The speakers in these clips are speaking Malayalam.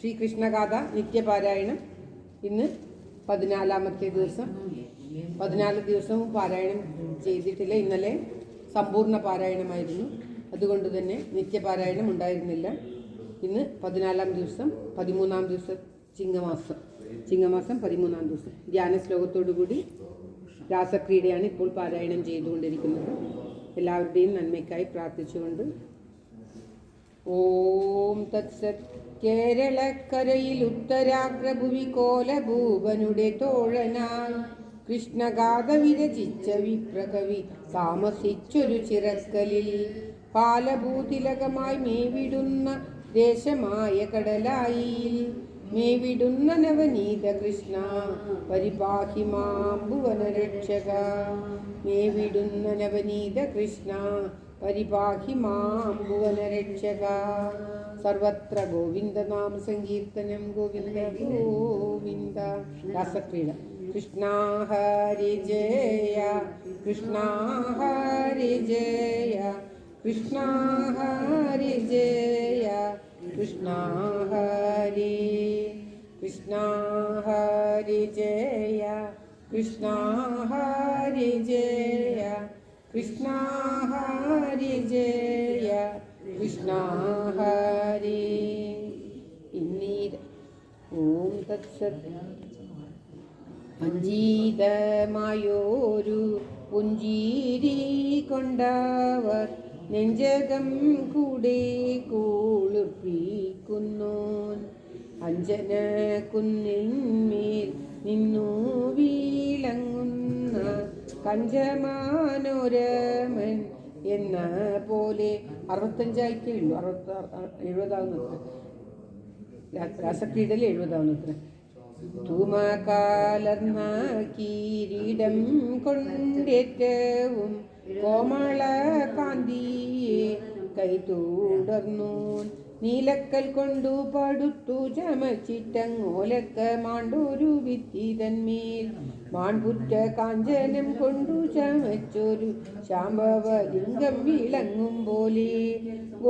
ശ്രീകൃഷ്ണഗാഥ നിത്യപാരായണം. ഇന്ന് 14ാമത്തെ ദിവസം. 14 ദിവസവും പാരായണം ചെയ്തിട്ടില്ല. ഇന്നലെ സമ്പൂർണ്ണ പാരായണമായിരുന്നു. അതുകൊണ്ട് തന്നെ നിത്യപാരായണം ഉണ്ടായിരുന്നില്ല. ഇന്ന് 14ാം ദിവസം, 13ാം ദിവസം, ചിങ്ങമാസം 13ാം ദിവസം. ധ്യാന ശ്ലോകത്തോടുകൂടി രാസക്രീഡയാണ് ഇപ്പോൾ പാരായണം ചെയ്തുകൊണ്ടിരിക്കുന്നത്. എല്ലാവരുടെയും നന്മയ്ക്കായി പ്രാർത്ഥിച്ചുകൊണ്ട് ഓം തത്സത്. കേരളക്കരയിൽ ഉത്തരാഗ്രഭുവി കോലഭൂപനുടെ തോഴനായി കൃഷ്ണഗാഥ വിരചിച്ച വിപ്രകവി താമസിച്ചൊരു ചിറക്കലിൽ പാലഭൂതിലകമായി മേവിടുന്ന ദേശമായ കടലായിൽ മേവിടുന്ന നവനീത കൃഷ്ണ പരിപാഹി മാം ഭുവനരക്ഷക. മേവിടുന്ന നവനീത കൃഷ്ണ പരിപാഹി മാം ഭുവനരക്ഷക. സർവത്ര ഗോവിന്ദ നാമ സങ്കീർത്തനം. ഗോവിന്ദ ഗോവിന്ദ. രാസക്രീഡ. കൃഷ്ണ ഹരി ജയ, കൃഷ്ണ ഹരി ജയ, കൃഷ്ണ ഹരി ജയ, കൃഷ്ണ ഹരി, കൃഷ്ണ ഹരി ജയ, കൃഷ്ണ ഹരി ജയ, കൃഷ്ണ ഹരി ജയ, കൃഷ്ണ ഹരി. പിന്നീട് ഓം തത്സത്. അഞ്ജീതമായോരു പുഞ്ചിരി കൊണ്ടവർ നെഞ്ചകം കൂടെ കുളിർപ്പിക്കുന്നോൻ അഞ്ജന കുന്നിന്മേൽ നിന്നു വീളങ്ങുന്ന കഞ്ചമാനോരമൻ എന്ന പോലെ. 65 ഉള്ളൂ. 70 രാസക്രീഡയിൽ 70. ധൂമകാലർന്ന കിരീടം കൊണ്ടേറ്റവും കോമള കാന്തിയെ കൈതൂടർന്നു നീലക്കൽ കൊണ്ടു പടുത്തു ചമച്ചിട്ടങ്ങോലക്ക മാണ്ടൊരു ഭിത്തി തന്മേൽ മാൺപുറ്റ കാഞ്ചനം കൊണ്ടു ചമച്ചൊരു ശാംഭവലിംഗം വിളങ്ങും പോലെ.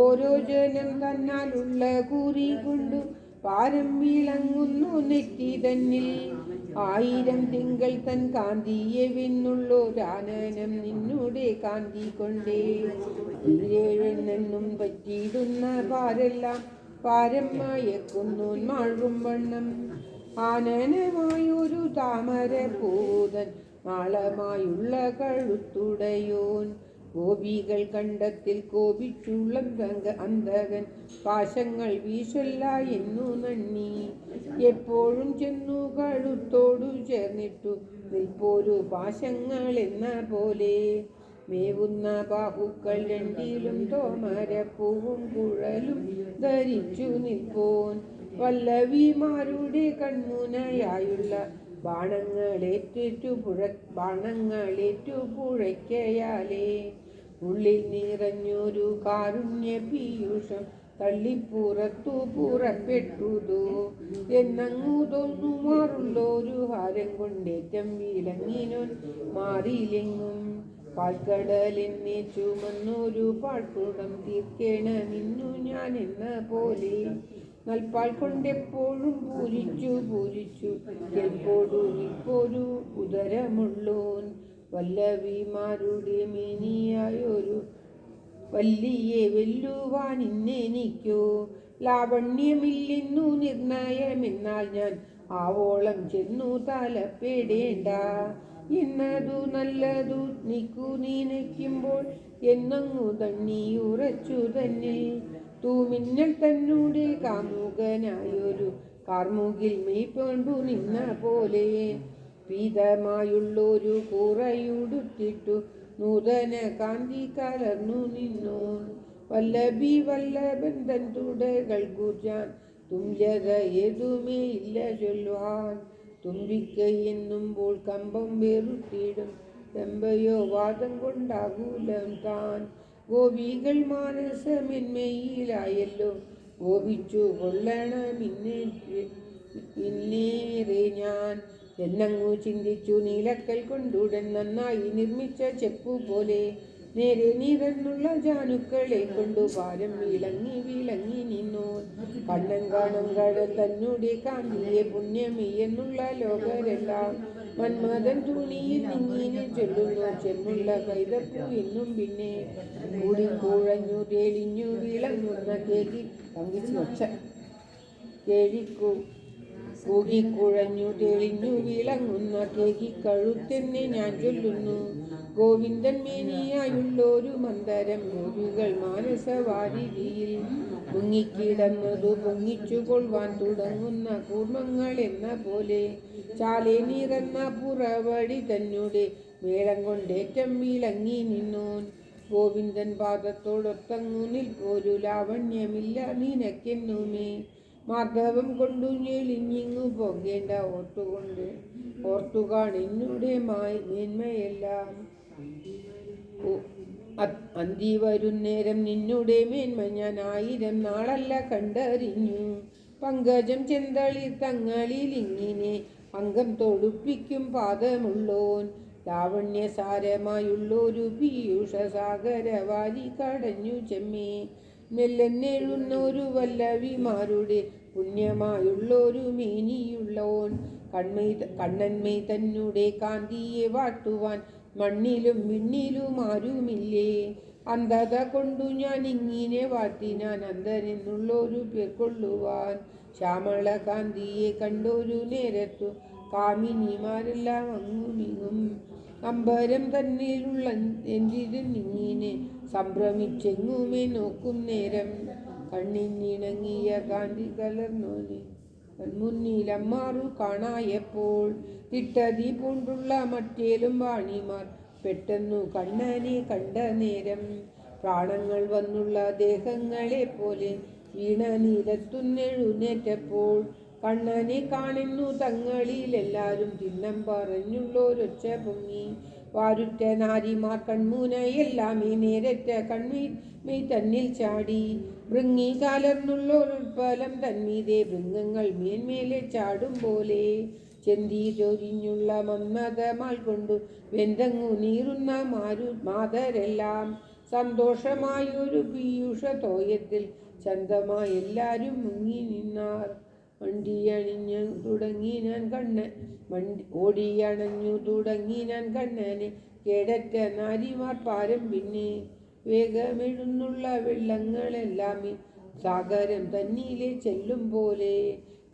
ഓരോ ജനം തന്നാലുള്ള കൂറി കൊണ്ടു പാരം വിളങ്ങുന്നു നെറ്റി തന്നിൽ. 1000 തിങ്കൾ തൻ കാന്തിയെ വിന്നുള്ളൊരാനനം നിന്നുടെ കാന്തി കൊണ്ടേ. ഈരേഴെണ്ണം പറ്റിയിടുന്ന പാരെല്ലാം പാരം മയക്കുന്നു മാഴും വണ്ണം. ആനനമായൊരു താമര പൂതൻ നാളമായുള്ള കഴുത്തുടയോൻ. ഗോപികൾ കണ്ടത്തിൽ കോപിച്ചുള്ള അന്തകൻ പാശങ്ങൾ വീശല്ല എന്നു നന്ദി. എപ്പോഴും ചെന്നു കഴുത്തോടു ചേർന്നിട്ടു നിൽപ്പോരു പാശങ്ങൾ എന്ന പോലെ. മേവുന്ന ബാഹുക്കൾ രണ്ടിലും തോമരപ്പൂവും കുഴലും ധരിച്ചു നിൽപ്പോൻ. വല്ലവിമാരുടെ കൺമുനയായുള്ള ബാണങ്ങളേറ്റു പുഴയ്ക്കയാലേ. ഉള്ളിൽ നിറഞ്ഞൊരു കാരുണ്യ പീയൂഷം തള്ളിപ്പുറത്തു പുറപ്പെട്ടുതോ എന്നങ്ങു തോന്നുമാറുള്ളൊരു ഹാരം കൊണ്ടേറ്റം വിളങ്ങിനോൻ മാറിയിലെങ്ങും. പാൽക്കടലെന്നെ ചുമന്നൊരു പാഴ്ക്കുടം തീർക്കേണമിന്നു ഞാൻ എന്ന പോലെ. നൽപ്പാൽ കൊണ്ടെപ്പോഴും പൂരിച്ചു എപ്പോഴും ഇപ്പോരു ഉദരമുള്ളോൻ. വല്ലവിമാരുടെ മേനിയായൊരു വല്ലിയെ വെല്ലുവാൻ ഇന്നെനിക്കോ ലാവണ്യമില്ലെന്നു നിർണയമെന്നാൽ ഞാൻ ആവോളം ചെന്നു തലപ്പെടേണ്ട. എന്നതു നല്ലതു നിക്കു നീനയ്ക്കുമ്പോൾ എന്നങ്ങു തണ്ണിയുറച്ചു തന്നെ. തൂമിന്നൽ തന്നൂടെ കാമുകനായൊരു കാർമുകിൽ മെയ്പൊണ്ടു നിന്ന പോലെ. പീതമായുള്ളൊരു കൂറയുടുത്തിട്ടു നൂതന കാന്തി കലർന്നു നിന്നോൻ. വല്ലഭി വല്ലഭൻ തൻ തുടകൾ കൂർച്ചാൻ തുല്യത ഏതുമേ ഇല്ല ചൊല്ലുവാൻ. തുമ്പിക്കൈയെന്നുമ്പോൾ കമ്പം വെറുത്തിടും ചെമ്പയോ വാദം കൊണ്ടാകൂലം താൻ. ഗോപികൾ മാനസമെന്മയിലായല്ലോ ഗോപിച്ചു കൊള്ളണമിന്നേറെ ഞാൻ എന്നങ്ങു ചിന്തിച്ചു. നീലക്കൽ കൊണ്ടുടൻ നന്നായി നിർമ്മിച്ച ചെപ്പു പോലെ നേരെ നിറന്നുള്ള ജാനുക്കളെ കൊണ്ടു ഭാരം വിളങ്ങി വിളങ്ങി നിന്നോൻ. കണ്ണൻ കാണും കടൽ തന്നുടെ കാന്തിയെ പുണ്യമി എന്നുള്ള ലോകരെല്ലാം മന്മഥൻ തുണിയിൽ നിങ്ങിനെ ചൊല്ലുന്നു ചെന്നുള്ള കൈതപ്പൂ എന്നും. പിന്നെ കൂടിക്കുഴഞ്ഞു തേളിഞ്ഞു വിളങ്ങുന്ന കേകി പങ്കിച്ച് ഒച്ച കേഴിക്കു കൂകിക്കുഴഞ്ഞു തെളിഞ്ഞു വിളങ്ങുന്ന കേകി കഴുത്തെന്നെ ഞാൻ ചൊല്ലുന്നു. ഗോവിന്ദൻ മേനിയായുള്ളൊരു മന്ദരം ഗോപികൾ മാനസവാരിധിയിൽ മുങ്ങിക്കിടന്നതു പൊങ്ങിച്ചു കൊള്ളുവാൻ തുടങ്ങുന്ന കൂർമ്മങ്ങൾ എന്ന പോലെ ചാലെ നിറന്ന പുറവടി തന്നെ മേളം കൊണ്ടേറ്റം വിളങ്ങി നിന്നോൻ. ഗോവിന്ദൻ പാദത്തോടൊത്തങ്ങു നിൽപ്പോരു ലാവണ്യമില്ല നിനക്കെന്നുമേ. മാധവം കൊണ്ടു ഞെളിഞ്ഞിങ്ങു പോകേണ്ട ഓർത്തുകാണെന്നുടെ മേന്മയെല്ലാം. അന്തി വരുന്നേരം നിന്നുടെ മേന്മ ഞാൻ 1000 നാളല്ല കണ്ടറിഞ്ഞു. പങ്കജം ചെന്തളിർ തങ്ങളിലിങ്ങിനെ അംഗം തൊടുപ്പിക്കും പാദമുള്ളോൻ. ലാവണ്യസാരമായുള്ളൊരു പീയൂഷ സാഗരവാരി കടഞ്ഞു ചെമ്മേ. മെല്ലെന്നെഴുന്നൊരു വല്ലവിമാരുടെ പുണ്യമായുള്ളൊരു മേനിയുള്ളോൻ. കണ്ണന്മേ തന്നെ കാന്തിയെ വാട്ടുവാൻ മണ്ണിലും വിണ്ണിലും ആരുമില്ലേ. അന്ധത കൊണ്ടു ഞാൻ ഇങ്ങനെ വാട്ടിനാൻ അന്ധനെന്നുള്ളൊരു പേർ കൊള്ളുവാൻ. ശ്യാമള കാന്തിയെ കണ്ടൊരു നേരത്തു കാമിനിമാരെല്ലാം അങ്ങുമിങ്ങും അമ്പരം തന്നിലുള്ള എന്തിരുന്നിങ്ങനെ സംഭ്രമിച്ചെങ്ങുമേ നോക്കും നേരം. കണ്ണിനിണങ്ങിയ കാന്തി കലർന്നോനെ കൺമുന്നിലമ്മാറു കാണായപ്പോൾ തിട്ടതി പൂണ്ടുള്ള മറ്റേലും വാണിമാർ പെട്ടെന്നു കണ്ണനെ കണ്ട നേരം പ്രാണങ്ങൾ വന്നുള്ള ദേഹങ്ങളെ പോലെ വീണ നീലത്തുന്നെഴുന്നേറ്റപ്പോൾ കണ്ണനെ കാണുന്നു തങ്ങളിലെല്ലാരും തിണ്ണം പറഞ്ഞുള്ളൊരൊച്ച പൊങ്ങി. വാരുറ്റ നാരിമാർ കൺമുനയെല്ലാമേ നേരറ്റ കൺമീ തന്നിൽ ചാടി. ഭൃങ്ങി കലർന്നുള്ളൊരുൾഫലം തന്മീതെ ഭൃംഗങ്ങൾ മേന്മേലെ ചാടും പോലെ ചെന്തി ചൊരിഞ്ഞുള്ള മന്മഥമാൽ കൊണ്ടു വെന്തങ്ങു നീറുന്ന മാതരെല്ലാം സന്തോഷമായൊരു പീയൂഷ തോയത്തിൽ ചന്തമായെല്ലാരും മുങ്ങി നിന്നാർ. ഓടിയണഞ്ഞു തുടങ്ങി ഞാൻ കണ്ണനെ കേടറ്റ നാരിമാർ പാരം. പിന്നെ വേഗമെഴുന്നുള്ള വെള്ളങ്ങളെല്ലാം സാഗരം തന്നിലെ ചെല്ലും പോലെ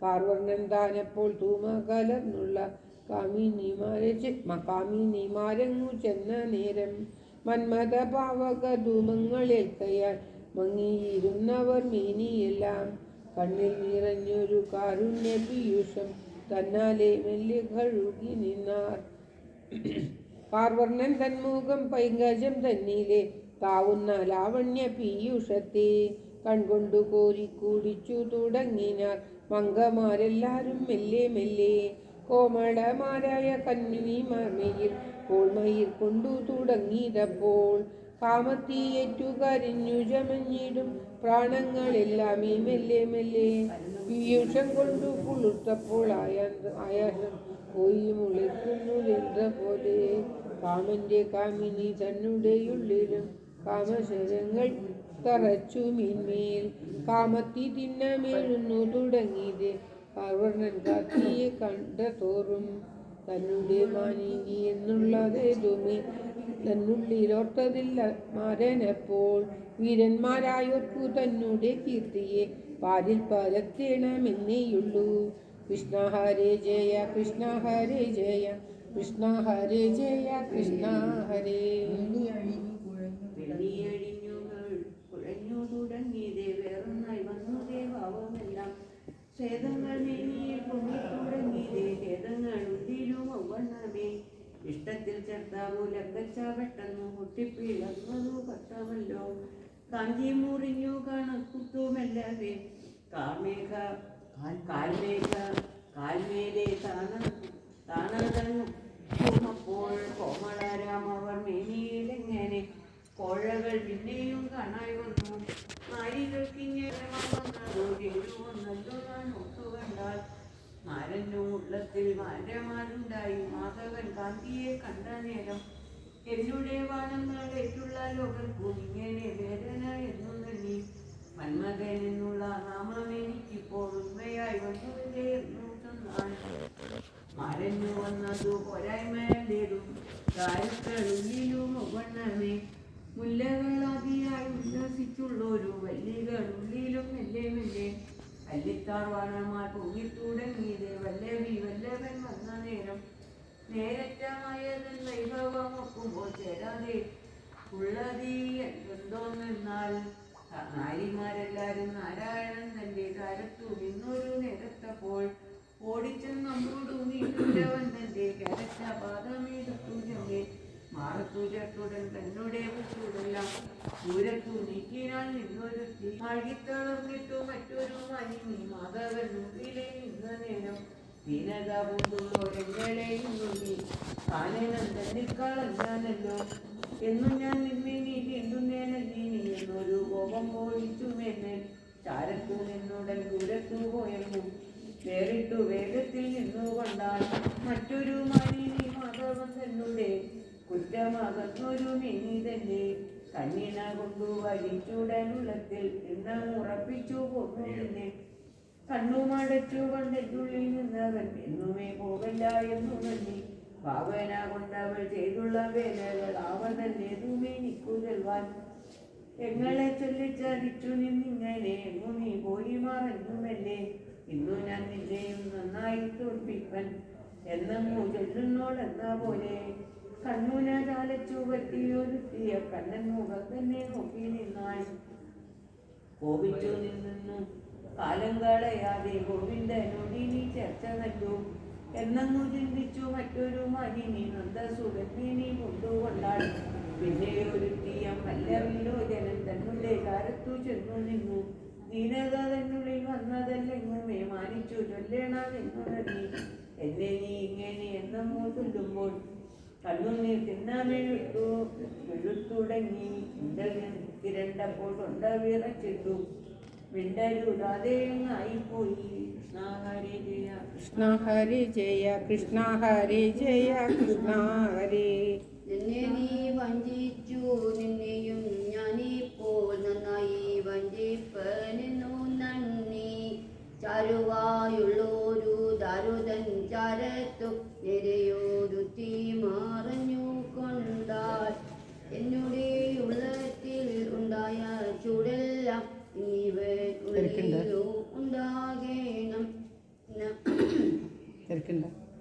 കാർവർണ്ണൻ താനപ്പോൾ തൂമ കലർന്നുള്ള കാമിനിമാരങ്ങു ചെന്ന നേരം മന്മഥ പാവക ധൂമങ്ങളേൽക്കയാൽ മങ്ങിയിരുന്നവർ മേനിയെല്ലാം കണ്ണിൽ നിറഞ്ഞൊരു കാരുണ്യ പീയൂഷം തന്നാലെ മെല്ലെ കഴുകി നിന്നാർ. കാർവർണ്ണൻ തന്മുഖം പൈങ്കജം തന്നിലെ താവുന്ന ലാവണ്യ പീയൂഷത്തെ കൺകൊണ്ടു കോരി കുടിച്ചു തുടങ്ങിനാർ മംഗമാരെല്ലാരും മെല്ലെ മെല്ലെ. കോമളമാരായ കന്യമാർമയിൽ കോൾമയിൽ കൊണ്ടു തുടങ്ങിയതപ്പോൾ കാമത്തീയേറ്റു കരിഞ്ഞു ചമഞ്ഞിടും പ്രാണങ്ങളെല്ലാമേ മെല്ലെ മെല്ലെ. പീയൂഷം കൊണ്ടു കുളിർത്തപ്പോൾ ആയാസം പോയി മുളയ്ക്കുന്നതെന്ന പോലെ കാമന്റെ കാമിനി തന്നുടെയുള്ളിലും കാമശരങ്ങൾ തറച്ചു മീൻമേൽ. കാമത്തി തിന്നമേഴുന്നു തുടങ്ങിയത് കാർവർണ്ണൻ കാത്തിയെ കണ്ട തോറും തന്നെ മാനിനി എന്നുള്ളതേതുമേ തന്നുള്ളിലോർത്തതില്ല മാരനപ്പോൾ. വീരന്മാരായോർക്കു തന്നെ കീർത്തിയെ പാലിൽ പരത്തേണമെന്നേയുള്ളൂ. കൃഷ്ണ ഹരേ ജയ കൃഷ്ണ ഹരേ ജയ കൃഷ്ണ ഹരേ ജയ കൃഷ്ണ ഹരേ. കുഴഞ്ഞു തുടങ്ങിയതേ വേറൊന്നായി വന്നതേ ഭാവമെല്ലാം ഛേദങ്ങൾ മേനിയിൽ പൊങ്ങി തുടങ്ങിയതേ ഛേദങ്ങൾ ഉള്ളിലും ഔവണ്ണമേ. ഇഷ്ടത്തിൽ ചേർത്ത മൂലക്കച്ച പെട്ടെന്നു പൊട്ടിപ്പിളർന്നതു കഷ്ടമല്ലോ. കാഞ്ചി മുറിഞ്ഞു കണക്കുത്തുമല്ലവേ കാൽമേലെ താണതങ്ങുമ്പോൾ കോമളരാമവർ മേനിയിലെങ്ങനെ കോഴകൾ പിന്നെയും കാണായി വന്നു. നാരികൾക്കിങ്ങനെ വന്നല്ലോ ഞാൻ ഒത്തുകണ്ടാൽ മാരനും ഉള്ളത്തിൽ മാരന്മാരുണ്ടായി. മാധവൻ കാന്തിയെ കണ്ട നേരം എന്നുടെ വാണങ്ങളേറ്റുള്ള ലോകർക്കും ഇങ്ങനെ വേദന എന്നു നന്ദി മന്മകൻ എന്നുള്ള നാമം എനിക്കിപ്പോൾ ഉണ്മയായി വന്നുവില്ലേ എന്നു ചൊന്നാണ് മരഞ്ഞു വന്നതു പോരായ്മയല്ലേതും കാരുക്കളുള്ളിലും മുവണ്ണമേ മുല്ലകളാദിയായി ഉല്ലസിച്ചുള്ളൊരു വല്ലികളുള്ളിലും മെല്ലെ മെല്ലെ അല്ലിത്താർവാണമാർ പൊങ്ങിത്തുടങ്ങിയത് വല്ലവി വല്ലവൻ വന്ന നേരം നേരറ്റമായതൻ വൈഭവമൊക്കുമ്പോൾ ചേരാതെ ഉള്ളതീ എന്തോന്നെന്നാൽ നാരിമാരെല്ലാരും നാരായണൻ തന്റെ കാലത്തു നിന്നൊരു നേരത്തപ്പോൾ ഓടിച്ചെന്ന് നമ്മോടു നീണ്ടവൻ തന്റെ കരച്ച പാദമേടത്തു ചെന്നെ മാറത്തു ചേർത്തുടൻ തന്നോടെ ചൂടെല്ലാം ദൂരത്തു നീക്കിനാൽ നിന്നൊരു ആഴിത്തളർന്നിട്ടു മറ്റൊരു മനിമി മാധവൻ മുമ്പിലെ നിന്ന നേരം ദീനത കൊണ്ടുള്ളോരെങ്ങളെയും നുള്ളി കാനനം തന്നിക്കളഞ്ഞാനല്ലോ എന്നും ഞാൻ നിന്നെ നീ വീണ്ടുന്നേനല്ലീ നീ എന്നൊരു കോപം ഓടിച്ചു മേന്മേൽ ചാരത്തു നിന്നുടൻ ദൂരത്തു പോയെന്നും വേറിട്ടു വേഗത്തിൽ നിന്നുകൊണ്ടാൽ മറ്റൊരു മനിനി മാധവൻ തന്നുടെ കുറ്റമകന്നൊരു മിനി തന്നെ കണ്ണിന കൊണ്ടു വലിച്ചുടനുള്ളത്തിൽ എണ്ണമുറപ്പിച്ചു പോന്നു നിന്നെ കണ്ണുമടച്ചു കൊണ്ടെന്നുള്ളിൽ നിന്നവൻ എന്നുമേ പോകല്ല എന്നു നന്ദി ഭാവന കൊണ്ടവൾ ചെയ്തുള്ള വേലകൾ അവ തന്നെ തുമേനിക്കു ചെൽവാൻ എങ്ങളെ ചൊല്ലിച്ചതിച്ചു നിന്നിങ്ങനെ എങ്ങു നീ പോയി മറഞ്ഞുമല്ലേ ഇന്നു ഞാൻ നിന്നെയും നന്നായി തോൽപ്പിപ്പൻ എന്നങ്ങു ചൊല്ലുന്നോളെന്ന പോലെ കണ്ണുന ചാലച്ചു പറ്റിയൊരുത്തിയ കണ്ണൻ മുഖം തന്നെ നോക്കി നിന്നാൾ കോപിച്ചു നിന്നു കാലം കളയാതെ ഗോവിന്ദനോടിനി ചർച്ച നല്ലു എന്നങ്ങു ചിന്തിച്ചു മറ്റൊരു മനിനി നന്ദസുഗന്ധിനി കൊണ്ടുകൊണ്ടാൾ പിന്നെ ഒരുത്തിയ മല്ലവിലോചനൻ തന്നുടെ കാലത്തു ചെന്നു നിന്നു ദീനത തന്നുള്ളിൽ വന്നതല്ലെങ്ങുമേ മാനിച്ചു ചൊല്ലണമെന്നു നന്ദി എന്നെ നീ ഇങ്ങനെ എന്നങ്ങു ചൊല്ലുമ്പോൾ കണ്ണുനീർ തിന്നാമെഴുത്തു വെളുത്തുടങ്ങി തിരണ്ടപ്പോൾ തൊണ്ട വിറച്ചിട്ടു മിണ്ടരുതാതെങ്ങായിപ്പോയി കൃഷ്ണ ഹരി ജയ കൃഷ്ണ ഹരി ജയ കൃഷ്ണ ഹരി. നിന്നെ നീ വഞ്ചിച്ചു നിന്നെയും ഞാനിപ്പോൾ നന്നായി വഞ്ചിപ്പനെന്നു നന്ദി ചാരുവായുള്ളൊരു ദാരുതൻ ചാരത്തു നിരയോരുത്തി മറഞ്ഞു കൊണ്ടാൽ എന്നുടെ ഉള്ളത്തിൽ ഉണ്ടായ ചൂടെല്ലാം ഇവരുള്ളിലും ഉണ്ടാകേണം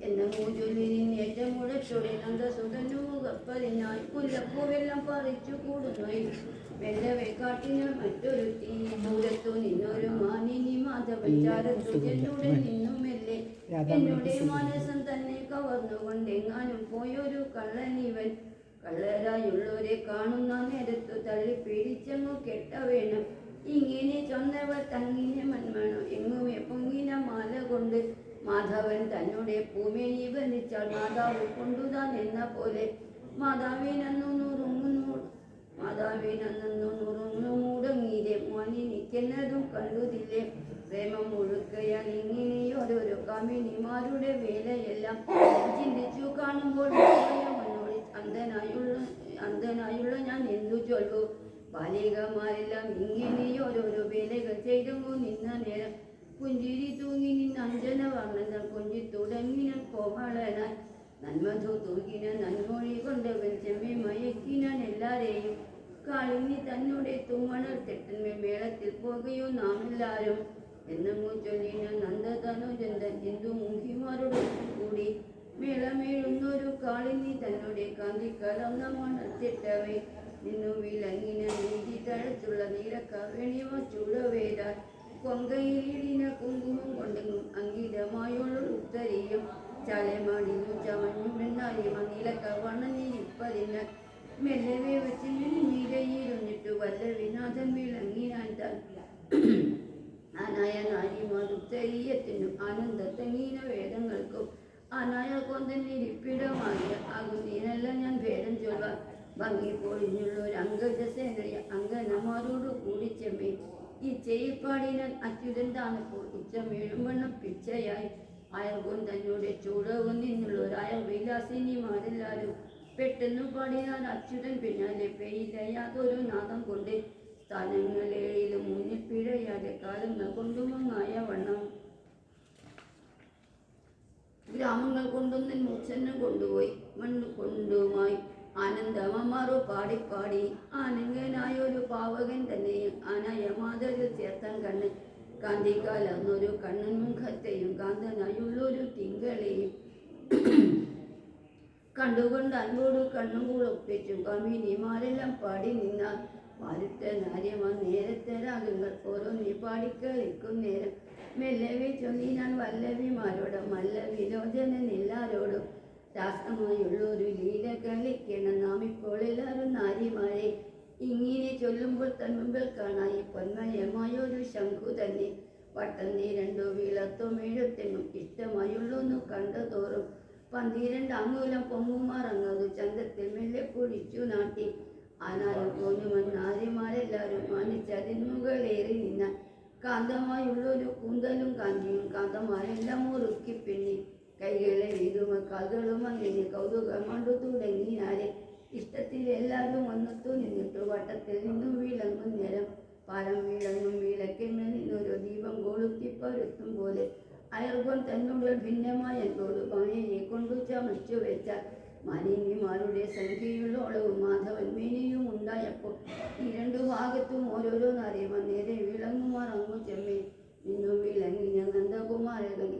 എന്ന മൂജുലിൻ ഏറ്റമുഴച്ചോടെ നന്ദസുതനു കപ്പലിനായി മുല്ലപ്പൂവെല്ലാം പറിച്ചു കൂടുന്നു വെല്ലവെ കാട്ടിന് മറ്റൊരു തീ ദൂരത്തു നിന്നൊരു മാനിനി മാധവൻ ചാരത്തു ചെന്നുടെ നിന്നുമെല്ലെ എന്നോടെ മനസ്സം തന്നെ കവർന്നുകൊണ്ടെങ്ങാനും പോയൊരു കള്ളനിവൻ കള്ളരായുള്ളവരെ കാണുന്ന നേരത്തു തള്ളി പിടിച്ചങ്ങു കെട്ട വേണം ഇങ്ങനെ ചൊന്നവർ തങ്ങിനെ മൺമണു എങ്ങുമേ പൊങ്ങിന മാല കൊണ്ട് മാധവൻ തന്നോടെ പൂമേനി ബന്ധിച്ചാൽ മാതാവ് കൊണ്ടുതാൻ എന്ന പോലെ മാതാവിനന്നു നുറുങ്ങീരെ മോനി നിൽക്കുന്നതും കണ്ടുതില്ലേ പ്രേമം മുഴുക്കയാൽ ഇങ്ങനെ ഓരോരോ കമിനിമാരുടെ വേലയെല്ലാം ചിന്തിച്ചു കാണുമ്പോൾ അന്ധനായുള്ള ഞാൻ എന്തു ചൊല്ലു ബാലികമാരെല്ലാം ഇങ്ങനെ ഓരോരോ വേലകൾ ചെയ്തു നിന്ന നേരം പുഞ്ചിരി തൂങ്ങി നിന്ന് അഞ്ജന വർണ്ണൻ കൊഞ്ചി തുടങ്ങിനാൻ കോമളനാൻ നന്മധു തൂകിന നന്മൊഴി കൊണ്ടവൻ ചെമ്മി മയക്കിനാൻ എല്ലാരെയും കാളിനി തന്നോടെ തുമ്മണൽ തെട്ടന്മേ മേളത്തിൽ പോകുകയോ നാം എല്ലാവരും എന്നങ്ങു ചൊല്ലിന നന്ദതനുജന്തൻ ഹിന്ദു മുഖിമാരുടെ കൂടി മേളമേഴുന്നൊരു കാളിനി തന്നോടെ കാന്തി കലർന്ന മണത്തിട്ടവേ നിന്നു വിലങ്ങിന നീതി തഴച്ചുള്ള നീലക്കവേണിവ ചൂടവേരാൻ കൊങ്കയിലിടിന കുങ്കുമം കൊണ്ടെങ്ങും അങ്കിതമായുള്ള ഉത്തരീയം ചലമാടിഞ്ഞു ചമഞ്ഞുമെന്നായി നീലക്കവണ്ണനിരിപ്പതിന് മെല്ലവേ വെച്ച് മീരയിരുന്നിട്ടു വല്ല വിനാഥൻ വിളങ്ങിനാൻ താൻ ആനായ നാരിമാർ ഉത്തരീയത്തിനും ആനന്ദത്തങ്ങീന വേദങ്ങൾക്കും ആനായ കൊന്തന്നിരിപ്പിടമാകിയ ആകുന്നീനല്ല ഞാൻ ഭേദം ചൊല്ലാൻ ഭംഗി പൊളിഞ്ഞുള്ളൊരു അംഗജസേനയ അങ്കനമാരോടു കൂടി ചെമ്മേ ഈ ചെയ്പ്പാടിനാൻ അച്യുതൻ താണപ്പോൾ ഉച്ചമേഴുവണ്ണം പിച്ചയായി അയർകൊൻ തന്നോടെ ചൂടവും നിന്നുള്ളൊരയർ വിലാസിനിമാരെല്ലാരും പെട്ടെന്നു പാടിനാൻ അച്യുതൻ പിന്നാലെ പെയ്ത യാതൊരു നാദം കൊണ്ട് സ്ഥാനങ്ങളേഴിലും മുന്നിൽ പിഴയാതെ കാലങ്ങൾ കൊണ്ടുമങ്ങായ വണ്ണം ഗ്രാമങ്ങൾ കൊണ്ടൊന്നിൽ മൂർച്ഛനം കൊണ്ടുപോയി മണ്ണ് കൊണ്ടുമായി ആനന്ദമാറു പാടിപ്പാടി ആനന്ദനായൊരു പാവകൻ തന്നെയും ആനയമാതരിൽ ചേർത്താൻ കണ്ണ് കാന്തിക്കാലന്നൊരു കണ്ണൻ മുഖത്തെയും കാന്തനായുള്ളൊരു തിങ്കളെയും കണ്ടുകൊണ്ട് അൻപോട് കണ്ണും കുളപ്പിച്ചു കമ്മിനിമാരെല്ലാം പാടി നിന്നാൽ വാരുത്ത നാര്യമാർ നേരത്തെ രാഗങ്ങൾ ഓരോന്നി പാടിക്കളിക്കും നേരം മെല്ലവി ചൊല്ലിനാൻ വല്ലവിമാരോട് മല്ല വിലോചനൻ എല്ലാരോടും രാസമായുള്ളൊരു ലീല കളിക്കണം നാം ഇപ്പോൾ എല്ലാവരും നാരിമാരെ ഇങ്ങനെ ചൊല്ലുമ്പോൾ തൻ മുമ്പിൽ കാണായി പൊന്മയമായൊരു ശംഖു തന്നെ വട്ടം രണ്ടു വിളത്തും എഴുത്തെങ്ങും ഇഷ്ടമായുള്ളൊന്നു കണ്ടതോറും 12 അങ്ങൂലം പൊങ്ങുമാറങ്ങതു ചന്തത്തിൽ മെല്ലെ കുടിച്ചു നാട്ടി ആനാരം തോന്നുമെന്ന് നാരിമാരെല്ലാവരും മാനിച്ചതിന് മുകളേറി നിന്ന കാന്തമായുള്ളൊരു കൂന്തലും കാന്തിയും കാന്തമാരെല്ലാം മുറുക്കി പിന്നി കൈകളെ വീതുമ കാലുകളും അങ്ങനെ കൗതുകം കണ്ടു തുടങ്ങിനാരെ ഇഷ്ടത്തിൽ എല്ലാവരും ഒന്നത്തു നിന്നിട്ടു വട്ടത്തിൽ നിന്നും വിളങ്ങും നേരം പാരം വിളങ്ങും വിളക്കിന്മേൽ നിന്നൊരു ദീപം കൊളുത്തി പരുത്തും പോലെ അയർകൊൻ തന്നുള്ളിൽ ഭിന്നമായ എന്നോട് പായയെ കൊണ്ടു ചമച്ചു വെച്ച മാലിന്യമാരുടെ സംഖ്യയുള്ളോളവും മാധവൻ മേനിയും ഉണ്ടായപ്പോൾ ഈ രണ്ടു ഭാഗത്തും ഓരോരോ നാരിമ നേരെ വിളങ്ങുമാറങ്ങു ചെമ്മേ നിന്നു വിളങ്ങിയ നന്ദകുമാരകൻ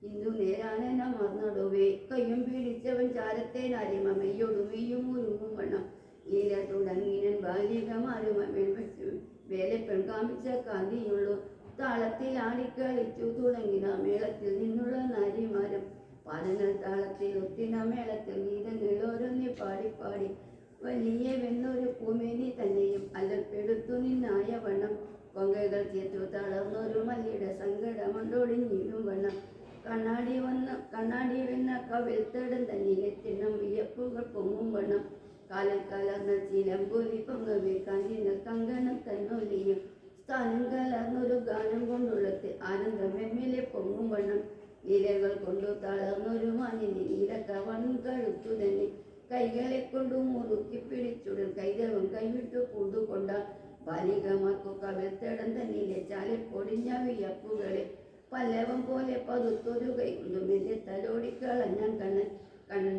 ഇന്ദു നേരാനന മറന്നടുവേ കയ്യും പിടിച്ചവൻ ചാരത്തെ നാരിമ മെയ്യോടു മെയ്യും ഉരുങ്ങും വണ്ണം ലീല തുടങ്ങിനൻ ബാലികമാരുമേൽ വെച്ചു വേലപ്പെൺ കാമിച്ച കാന്തിയുള്ളൂ താളത്തിൽ ആടിക്കളിച്ചു തുടങ്ങിന മേളത്തിൽ നിന്നുള്ള നാരിമാരും പാടങ്ങൾ താളത്തിൽ ഒത്തിന മേളത്തിൽ ഗീതങ്ങൾ ഓരോന്നി പാടിപ്പാടി വലിയ വെന്നൊരു പൂമേനി തന്നെയും അല്ലൽപ്പെടുത്തു നിന്നായ വണ്ണം കൊങ്കകൾ ചേർത്തു തളർന്നൊരു മല്ലിയുടെ സങ്കടമണ്ടൊടിഞ്ഞിടും വണ്ണം കണ്ണാടി വെന്ന കവിൾത്തടം തന്നിലെ തിണ്ണം വിയപ്പുകൾ പൊങ്ങും വണ്ണം കാലൽ കലർന്ന ചിലമ്പൊലി പൊങ്ങവേ കാഞ്ചിന കങ്കണം തന്നൊല്ലിയും സ്ഥാനം കലർന്നൊരു ഗാനം കൊണ്ടുള്ളത്തെ ആനന്ദം എമ്മിലെ പൊങ്ങും വണ്ണം ലീലകൾ കൊണ്ടു തളർന്നൊരു മാനിനെ നീലക്കവൺ കഴുത്തു തന്നെ കൈകളെ കൊണ്ടു മുറുക്കി പിടിച്ചുടൻ കൈതവും കൈവിട്ടു പൂണ്ടുകൊണ്ട ബാലികമാർക്കു കവിൾത്തടം തന്നിലെ ചാലിൽ പൊടിഞ്ഞ വിയപ്പുകളെ പല്ലവം പോലെ പതുത്തൊരു കൈ കൊണ്ടു മെല്ലെ തലോടിക്കളഞ്ഞാൻ കണ്ണൻ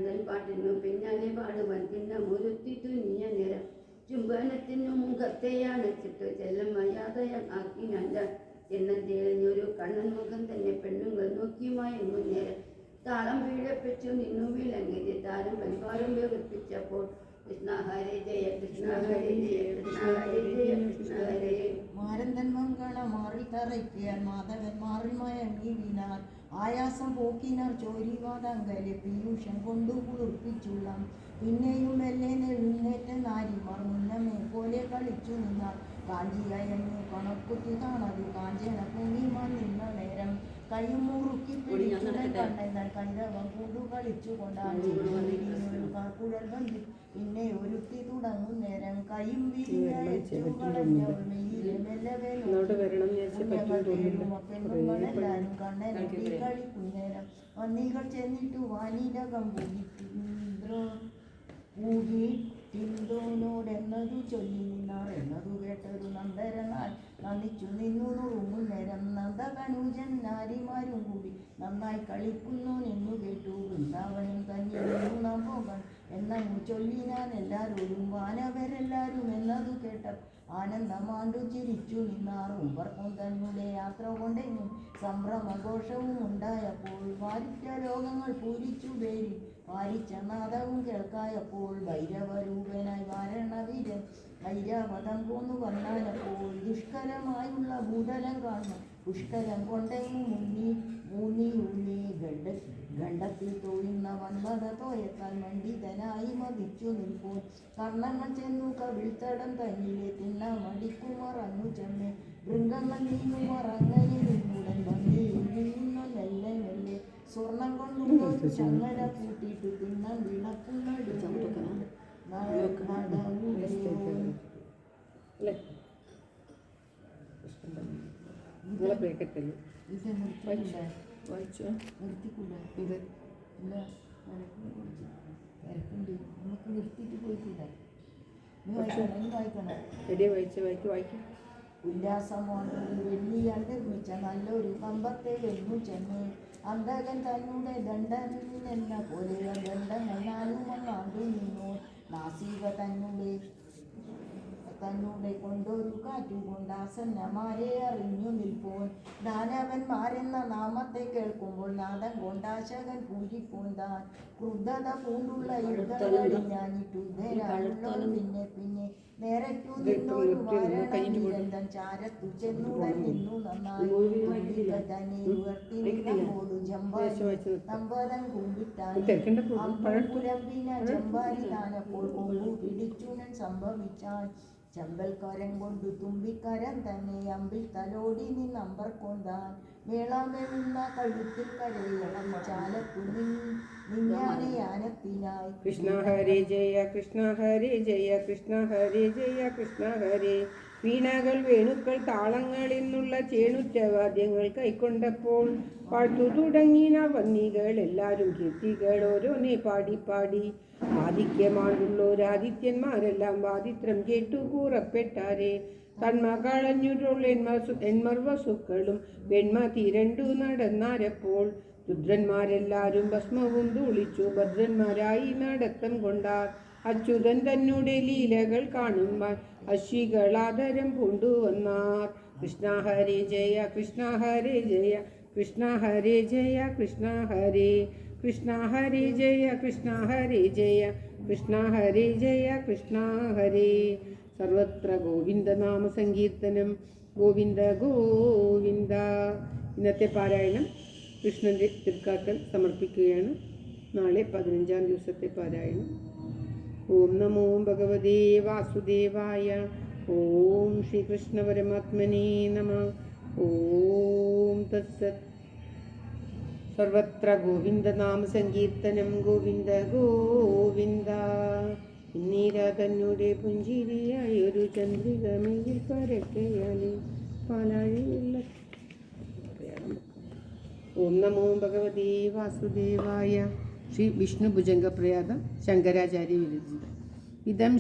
തൻ പാട്ടിനു പിന്നാലെ പാടുവാൻ പിന്നെ മുരുത്തി തുന്നിയ നിരം ചുംബനത്തിനു മുഖത്തെയാണച്ചിട്ട് ചെല്ലം മര്യാദയാൻ ആക്കി നല്ല എണ്ണം തെളിഞ്ഞൊരു കണ്ണൻ മുഖം തന്നെ പെണ്ണുങ്ങൾ നോക്കിയുമായി മുന്നേരം താളം വീഴപ്പിച്ചു നിന്നു വിളങ്ങിയത് താരം പരിവാരം വികർപ്പിച്ചപ്പോൾ കൃഷ്ണ ഹരേ ജയ കൃഷ്ണ ഹരേ ജയ കൃഷ്ണ ഹരേ ജയ കൃഷ്ണ ഹരേ മാരന്തൻ മംഗള മാറിൽ തറയ്ക്കിയാൽ മാധവൻ മാറിൽ മയങ്ങി വീണാൽ ആയാസം പോക്കിനാർ ചോരിവാതങ്കലെ പീയൂഷം കൊണ്ടു കുളിർപ്പിച്ചുള്ള പിന്നെയും മെല്ലെ എഴുന്നേറ്റ നാരിമാർ മുന്നമേ പോലെ കളിച്ചു നിന്നാൽ കാഞ്ചിയയങ്ങി കണക്കുത്തി കാണാതെ കാഞ്ചന പൊങ്ങിമാൻ നിന്ന നേരം കൈയും മുറുക്കി പിടിച്ചുടൻ കണ്ണെന്നാൽ കൈതവം കൂടു കളിച്ചു കൊണ്ടാണ് കാക്കുഴൽ ബന്ധി പിന്നെ ഒരുത്തി തുടങ്ങും നേരം കൈയും വിരിഞ്ഞു കളഞ്ഞവൾ മെയ്യിലെ മെല്ലവേ പെണ്ണുങ്ങളെല്ലാരും കണ്ണനൊട്ടി കളിക്കുന്നേരം വന്നികൾ ചെന്നിട്ടു വാനിലകം ൂഹിട്ടിന്തോനോടെന്നതു ചൊല്ലി നിന്നാർ എന്നതു കേട്ടൊരു നന്ദരനാൽ നന്ദിച്ചു നിന്നു നുറുങ്ങും നേരം നന്ദകനുജൻ നാരിമാരും കൂടി നന്നായി കളിക്കുന്നു എന്നു കേട്ടു വൃന്ദാവനം തന്നെ നിന്നു നാം പോകാൻ എന്നങ്ങു ചൊല്ലിനാൻ എല്ലാരോടും വാനവരെല്ലാരും എന്നതു കേട്ട ആനന്ദമാണ്ടു ചിരിച്ചു നിന്നാറും വർക്കും തന്നെ യാത്ര കൊണ്ടെങ്ങും സംഭ്രമഘോഷവും ഉണ്ടായപ്പോൾ വാരിച്ച ലോകങ്ങൾ പൂരിച്ചു പേരി വാരിച്ച നാദവും കേൾക്കായപ്പോൾ ഭൈരവരൂപനായി വാരണവീരൻ ഐരാവതം പോന്നു വന്നാലപ്പോൾ ദുഷ്കരമായുള്ള ഭൂതലം കാണും പുഷ്കരം കൊണ്ടെങ്ങും ഊന്നി ഗണ്ഡത്തിൽ തോയുന്ന വന്മത തോയത്താൽ മണ്ഡിതനായി മതിച്ചു നിൽപ്പോൾ കർണങ്ങൾ ചെന്നു കവിൾത്തടം തന്നിലെ തിന്ന മടിക്കുമറന്നു ചെന്ന് മൃഗങ്ങൾ നീങ്ങുമറങ്ങനെ നിന്നുടൻ വന്നിരുന്ന മെല്ലെ മെല്ലെ സ്വർണം കൊണ്ടുള്ളൊരു ചങ്ങല കൂട്ടിയിട്ട് തിന്നാൻ വിളക്കുള്ള തിരക്കുണ്ട്, നമുക്ക് നിർത്തിയിട്ട് പോയിട്ടില്ല. നീ വായിക്കണം, നീ വായിക്കണം. എടിയെ വായിക്കും. ഉല്ലാസമോടെ വെള്ളിയാൽ നിർമ്മിച്ച നല്ലൊരു കമ്പത്തെ വെന്നു ചെന്ന് അന്തകൻ തന്നെ ദണ്ഡനെന്ന പോലെ ദണ്ഡങ്ങൾ നാലുമങ്ങാണ്ടു നിന്നു. നാസിക തന്നെ കൊണ്ടൊരു കാറ്റുകൊണ്ട് ആസന്നമാരെ അറിഞ്ഞു നിൽപ്പോൻ. ദാനവന്മാരെന്ന നാമത്തെ കേൾക്കുമ്പോൾ നാദം കൊണ്ടാശകൻ പൂജിപ്പോന്താൻ. ക്രുദ്ധത പൂണ്ടുള്ള യുദ്ധങ്ങളിഞ്ഞാഞ്ഞിട്ടുദ്ധരാളുള്ളോർ പിന്നെ നേരറ്റു നിന്നൊരു വാരണീരന്തൻ ചാരത്തു ചെന്നുടൻ നിന്നു നന്നായി. തന്നെ ഉയർത്തി നിന്നോടു ജമ്പാരി തമ്പതൻ കുമ്പിട്ടാൻ അമ്പുലമ്പിന ജമ്പാരി താനപ്പോൾ കൊമ്പു പിടിച്ചുനൻ സംഭവിച്ചാൻ. ചെമ്പൽക്കരം കൊണ്ടു തുമ്പിക്കരം തന്നെ അമ്പിൽ തലോടി നിന്നമ്പർ കൊണ്ടാൻ. മേളമെഴുന്ന കഴുത്തിൽ കരയിളം ചാലത്തു നിന്നാനെ യാനത്തിനായി. കൃഷ്ണ ഹരേ ജയ കൃഷ്ണ ഹരേ ജയ കൃഷ്ണ ഹരേ ജയ കൃഷ്ണ ഹരേ. വീണകൾ വേണുക്കൾ താളങ്ങൾ എന്നുള്ള ചേണുറ്റവാദ്യങ്ങൾ കൈക്കൊണ്ടപ്പോൾ പാട്ടു തുടങ്ങിന വന്നികൾ എല്ലാവരും കീർത്തികൾ ഓരോന്നെ പാടി പാടി. ആദിത്യമാണ്ടുള്ളോരാദിത്യന്മാരെല്ലാം വാദിത്രം കേട്ടു കൂറപ്പെട്ടാരെ. തന്മ കളഞ്ഞുള്ള എന്മർ വസുക്കളും വെണ്മ തിരണ്ടു നടന്നാരപ്പോൾ. രുദ്രന്മാരെല്ലാരും ഭസ്മവും ധൂളിച്ചു ഭദ്രന്മാരായി നടത്തം കൊണ്ടാർ. അച്യുതൻ തന്നെ ലീലകൾ കാണുവാൻ അശ്വികളാദരം പൂണ്ടുവന്നാർ. കൃഷ്ണ ഹരേ ജയ കൃഷ്ണ ഹരേ ജയ കൃഷ്ണ ഹരേ ജയ കൃഷ്ണ ഹരേ. കൃഷ്ണ ഹരേ ജയ കൃഷ്ണ ഹരേ ജയ കൃഷ്ണ ഹരേ ജയ കൃഷ്ണ ഹരേ. സർവത്ര ഗോവിന്ദനാമ സങ്കീർത്തനം. ഗോവിന്ദ ഗോവിന്ദ. ഇന്നത്തെ പാരായണം കൃഷ്ണൻ്റെ തൃക്കാക്കൽ സമർപ്പിക്കുകയാണ്. നാളെ 15-ാം ദിവസത്തെ പാരായണം. ഓം നമോ ഭഗവതേ വാസുദേവായ. ഓം ശ്രീകൃഷ്ണ പരമാത്മനേ നമഃ. ഓം തത്സത്. സർവത്ര ഗോവിന്ദനാമ സങ്കീർത്തനം. ഗോവിന്ദ ഗോവിന്ദ. ഇന്നീരാ തന്നെ പുഞ്ചിരിയായൊരു ചന്ദ്രിക മെയിൽ പരക്കയാലെ പാലാഴിയുള്ള. ഓം നമോ ഭഗവതേ വാസുദേവായ. ശ്രീ വിഷ്ണു ഭുജംഗ പ്രയാതം ശങ്കരാചാര്യ വിരചിതം. ഇതം